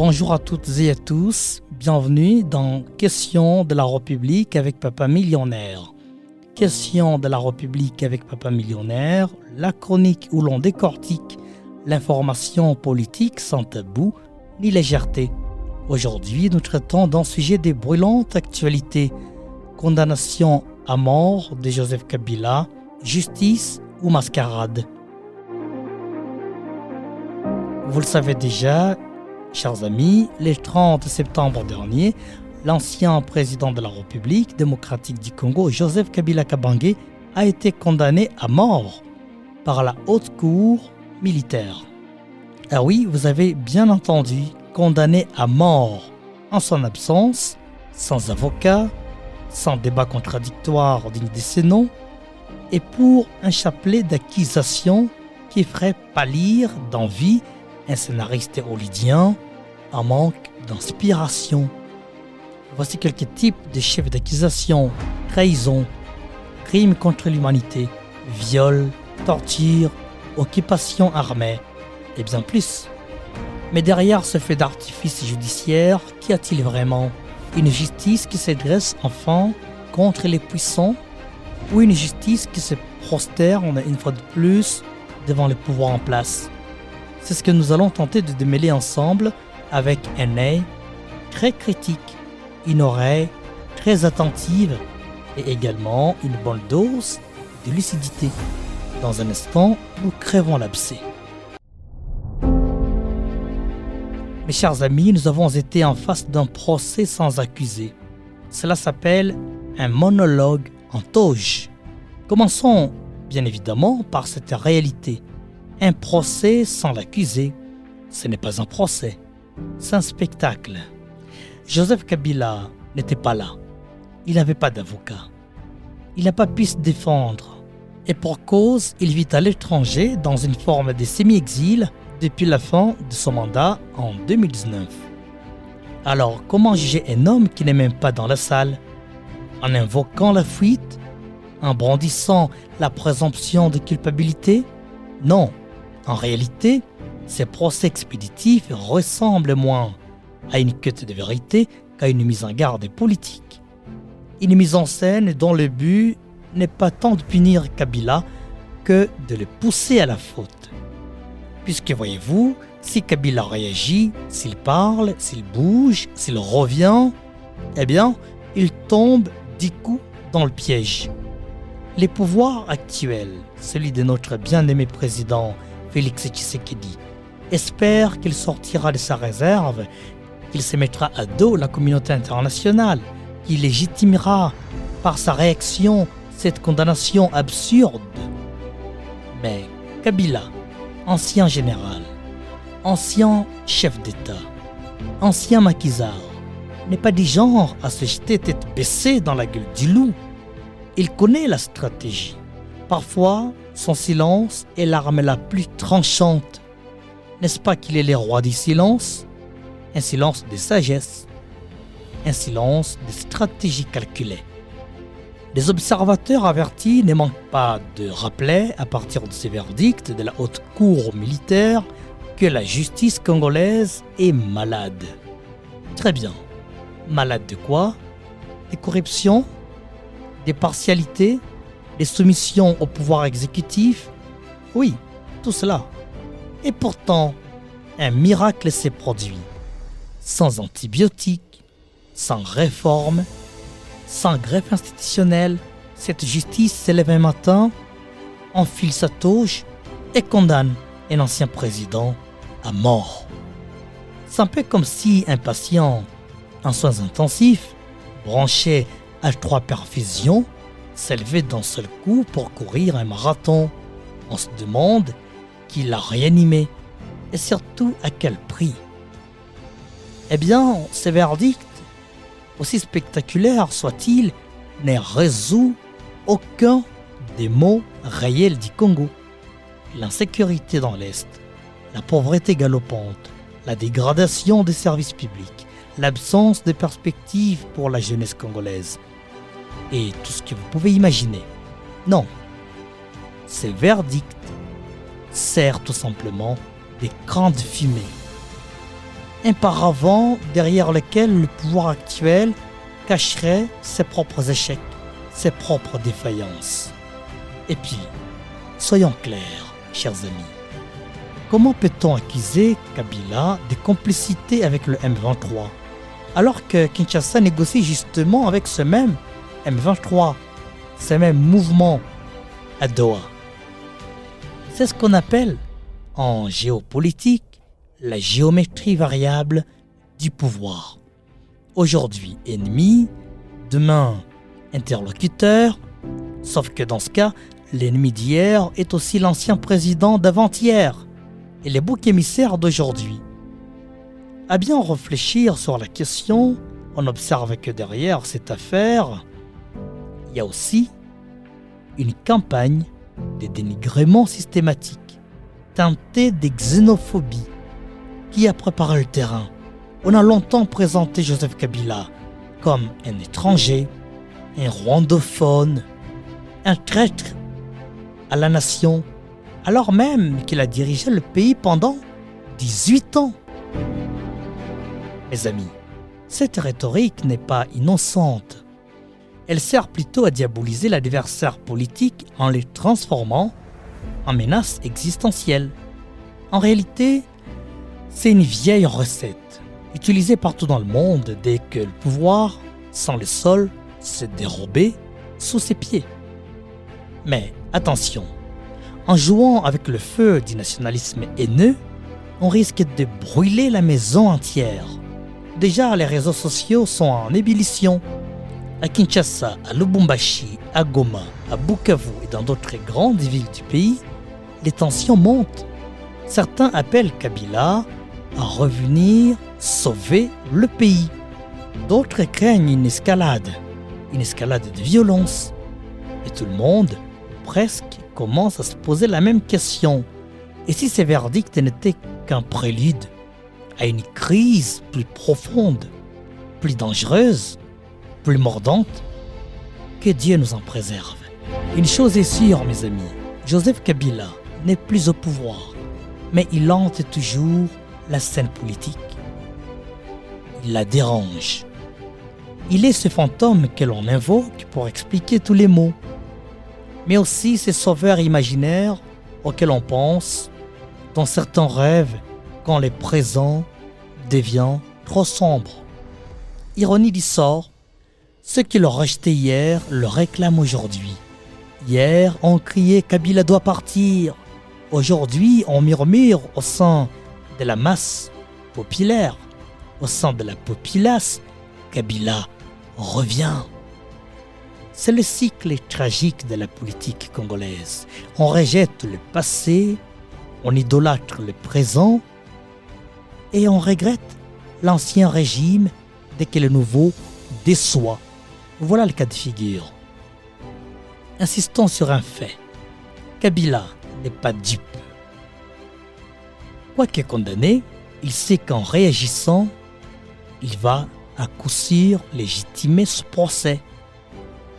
Bonjour à toutes et à tous, bienvenue dans Questions de la République avec Papa Millionnaire. Questions de la République avec Papa Millionnaire, la chronique où l'on décortique l'information politique sans tabou ni légèreté. Aujourd'hui, nous traitons d'un sujet de brûlante actualité, condamnation à mort de Joseph Kabila, justice ou mascarade. Vous le savez déjà, chers amis, le 30 septembre dernier, l'ancien président de la République démocratique du Congo, Joseph Kabila Kabange, a été condamné à mort par la haute cour militaire. Ah oui, vous avez bien entendu, condamné à mort en son absence, sans avocat, sans débat contradictoire digne de ses noms, et pour un chapelet d'accusations qui ferait pâlir d'envie un scénariste hollywoodien en manque d'inspiration. Voici quelques types de chefs d'accusation: trahison, crimes contre l'humanité, viol, torture, occupation armée et bien plus. Mais derrière ce fait d'artifice judiciaire, qu'y a-t-il vraiment? Une justice qui se dresse enfin contre les puissants ou une justice qui se prosterne une fois de plus devant le pouvoir en place? C'est ce que nous allons tenter de démêler ensemble avec un œil très critique, une oreille très attentive et également une bonne dose de lucidité. Dans un instant, nous crèvons l'abcès. Mes chers amis, nous avons été en face d'un procès sans accusé. Cela s'appelle un monologue en toge. Commençons bien évidemment par cette réalité. Un procès sans l'accusé, ce n'est pas un procès, c'est un spectacle. Joseph Kabila n'était pas là. Il n'avait pas d'avocat. Il n'a pas pu se défendre. Et pour cause, il vit à l'étranger dans une forme de semi-exil depuis la fin de son mandat en 2019. Alors, comment juger un homme qui n'est même pas dans la salle? En invoquant la fuite? En brandissant la présomption de culpabilité? Non. En réalité, ces procès expéditifs ressemblent moins à une quête de vérité qu'à une mise en garde politique. Une mise en scène dont le but n'est pas tant de punir Kabila que de le pousser à la faute. Puisque voyez-vous, si Kabila réagit, s'il parle, s'il bouge, s'il revient, eh bien, il tombe du coup dans le piège. Les pouvoirs actuels, celui de notre bien-aimé président Félix Tshisekedi, espère qu'il sortira de sa réserve, qu'il se mettra à dos la communauté internationale, qu'il légitimera par sa réaction cette condamnation absurde. Mais Kabila, ancien général, ancien chef d'État, ancien maquisard, n'est pas du genre à se jeter tête baissée dans la gueule du loup. Il connaît la stratégie. Parfois, son silence est l'arme la plus tranchante. N'est-ce pas qu'il est le roi du silence? Un silence de sagesse, un silence de stratégie calculée. Les observateurs avertis ne manquent pas de rappeler, à partir de ces verdicts de la haute cour militaire, que la justice congolaise est malade. Très bien. Malade de quoi? Des corruptions? Des partialités? Des soumissions au pouvoir exécutif? Oui, tout cela. Et pourtant, un miracle s'est produit. Sans antibiotiques, sans réforme, sans greffe institutionnelle, cette justice se lève un matin, enfile sa toge et condamne un ancien président à mort. C'est un peu comme si un patient en soins intensifs, branché à 3 perfusions, s'élevait d'un seul coup pour courir un marathon. On se demande qui l'a réanimé et surtout à quel prix. Eh bien, ce verdict, aussi spectaculaire soit-il, ne résout aucun des maux réels du Congo. L'insécurité dans l'Est, la pauvreté galopante, la dégradation des services publics, l'absence de perspectives pour la jeunesse congolaise et tout ce que vous pouvez imaginer. Non, ces verdicts servent tout simplement d'écran de fumée. un paravent derrière lequel le pouvoir actuel cacherait ses propres échecs, ses propres défaillances. Et puis, soyons clairs, chers amis, comment peut-on accuser Kabila de complicité avec le M23 alors que Kinshasa négocie justement avec ce même M23, ce même mouvement à Doha? C'est ce qu'on appelle en géopolitique la géométrie variable du pouvoir. Aujourd'hui ennemi, demain interlocuteur, sauf que dans ce cas, l'ennemi d'hier est aussi l'ancien président d'avant-hier et les boucs émissaires d'aujourd'hui. À bien réfléchir sur la question, on observe que derrière cette affaire, il y a aussi une campagne de dénigrement systématique, teintée de xénophobie, qui a préparé le terrain. On a longtemps présenté Joseph Kabila comme un étranger, un rwandophone, un traître à la nation, alors même qu'il a dirigé le pays pendant 18 ans. Mes amis, cette rhétorique n'est pas innocente. Elle sert plutôt à diaboliser l'adversaire politique en les transformant en menaces existentielles. En réalité, c'est une vieille recette, utilisée partout dans le monde dès que le pouvoir, sans le sol, se dérober sous ses pieds. Mais attention, en jouant avec le feu du nationalisme haineux, on risque de brûler la maison entière. Déjà, les réseaux sociaux sont en ébullition. À Kinshasa, à Lubumbashi, à Goma, à Bukavu et dans d'autres grandes villes du pays, les tensions montent. Certains appellent Kabila à revenir sauver le pays. D'autres craignent une escalade de violence. Et tout le monde, presque, commence à se poser la même question. Et si ces verdicts n'étaient qu'un prélude à une crise plus profonde, plus dangereuse, plus mordante? Que Dieu nous en préserve. Une chose est sûre, mes amis, Joseph Kabila n'est plus au pouvoir, mais il hante toujours la scène politique. Il la dérange. Il est ce fantôme que l'on invoque pour expliquer tous les maux, mais aussi ce sauveur imaginaire auquel on pense dans certains rêves quand le présent devient trop sombre. Ironie du sort, ceux qui l'ont rejeté hier le réclament aujourd'hui. Hier, on criait Kabila doit partir. Aujourd'hui, on murmure au sein de la masse populaire, au sein de la populace, Kabila revient. C'est le cycle tragique de la politique congolaise. On rejette le passé, on idolâtre le présent et on regrette l'ancien régime dès que le nouveau déçoit. Voilà le cas de figure. Insistons sur un fait. Kabila n'est pas dupe. Quoique condamné, il sait qu'en réagissant, il va à coup sûr légitimer ce procès.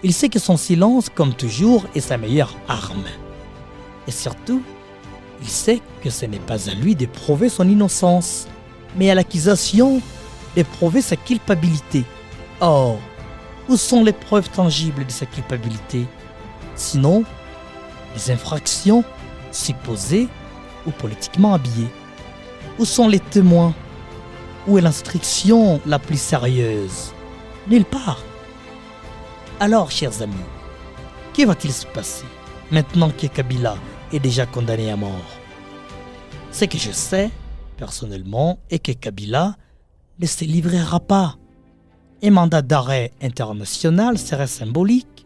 Il sait que son silence, comme toujours, est sa meilleure arme. Et surtout, il sait que ce n'est pas à lui de prouver son innocence, mais à l'accusation de prouver sa culpabilité. Or, où sont les preuves tangibles de sa culpabilité? Sinon, les infractions supposées ou politiquement habillées. Où sont les témoins? Où est l'instruction la plus sérieuse? Nulle part. Alors, chers amis, que va-t-il se passer maintenant que Kabila est déjà condamné à mort? Ce que je sais, personnellement, est que Kabila ne se livrera pas. Un mandat d'arrêt international serait symbolique,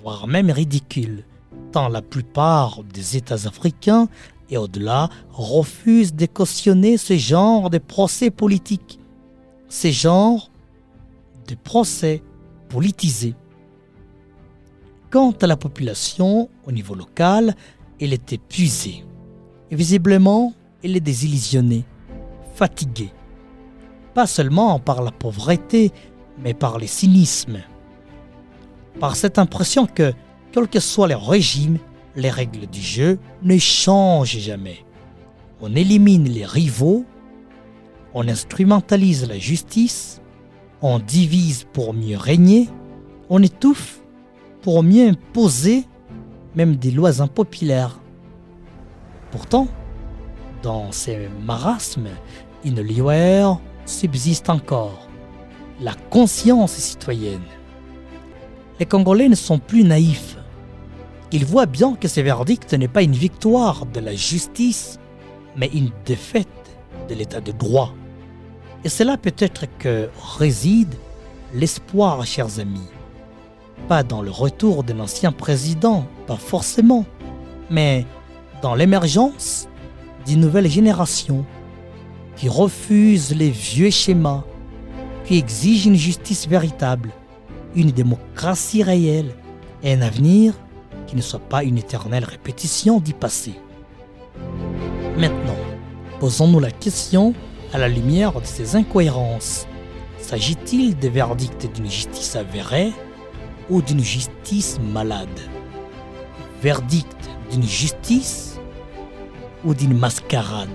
voire même ridicule, tant la plupart des États africains et au-delà refusent de cautionner ce genre de procès politiques, ce genre de procès politisés. Quant à la population, au niveau local, elle est épuisée. Et visiblement, elle est désillusionnée, fatiguée. Pas seulement par la pauvreté, mais par le cynisme. Par cette impression que, quel que soit le régime, les règles du jeu ne changent jamais. On élimine les rivaux, On instrumentalise la justice, on divise pour mieux régner, on étouffe pour mieux imposer même des lois impopulaires. Pourtant, dans ces marasmes, une lueur subsiste encore, la conscience citoyenne. Les Congolais ne sont plus naïfs. Ils voient bien que ce verdict n'est pas une victoire de la justice, mais une défaite de l'état de droit. Et c'est là peut-être que réside l'espoir, chers amis. Pas dans le retour d'un ancien président, pas forcément, mais dans l'émergence d'une nouvelle génération qui refuse les vieux schémas, qui exige une justice véritable, une démocratie réelle et un avenir qui ne soit pas une éternelle répétition du passé. Maintenant, posons-nous la question à la lumière de ces incohérences. S'agit-il des verdicts d'une justice avérée ou d'une justice malade? Verdict d'une justice ou d'une mascarade?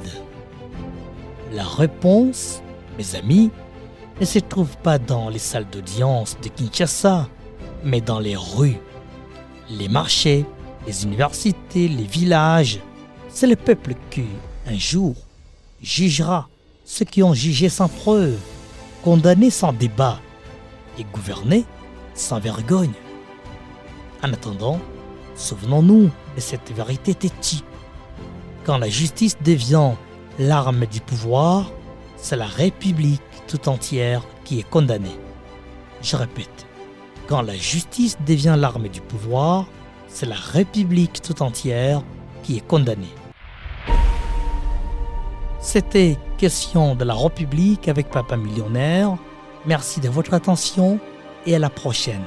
La réponse, mes amis, ne se trouve pas dans les salles d'audience de Kinshasa, mais dans les rues, les marchés, les universités, les villages. C'est le peuple qui, un jour, jugera ceux qui ont jugé sans preuve, condamné sans débat et gouverné sans vergogne. En attendant, souvenons-nous de cette vérité têtue. Quand la justice devient l'arme du pouvoir, c'est la République tout entière qui est condamnée. Je répète, quand la justice devient l'arme du pouvoir, c'est la République tout entière qui est condamnée. C'était Question de la République avec Papa Millionnaire. Merci de votre attention et à la prochaine.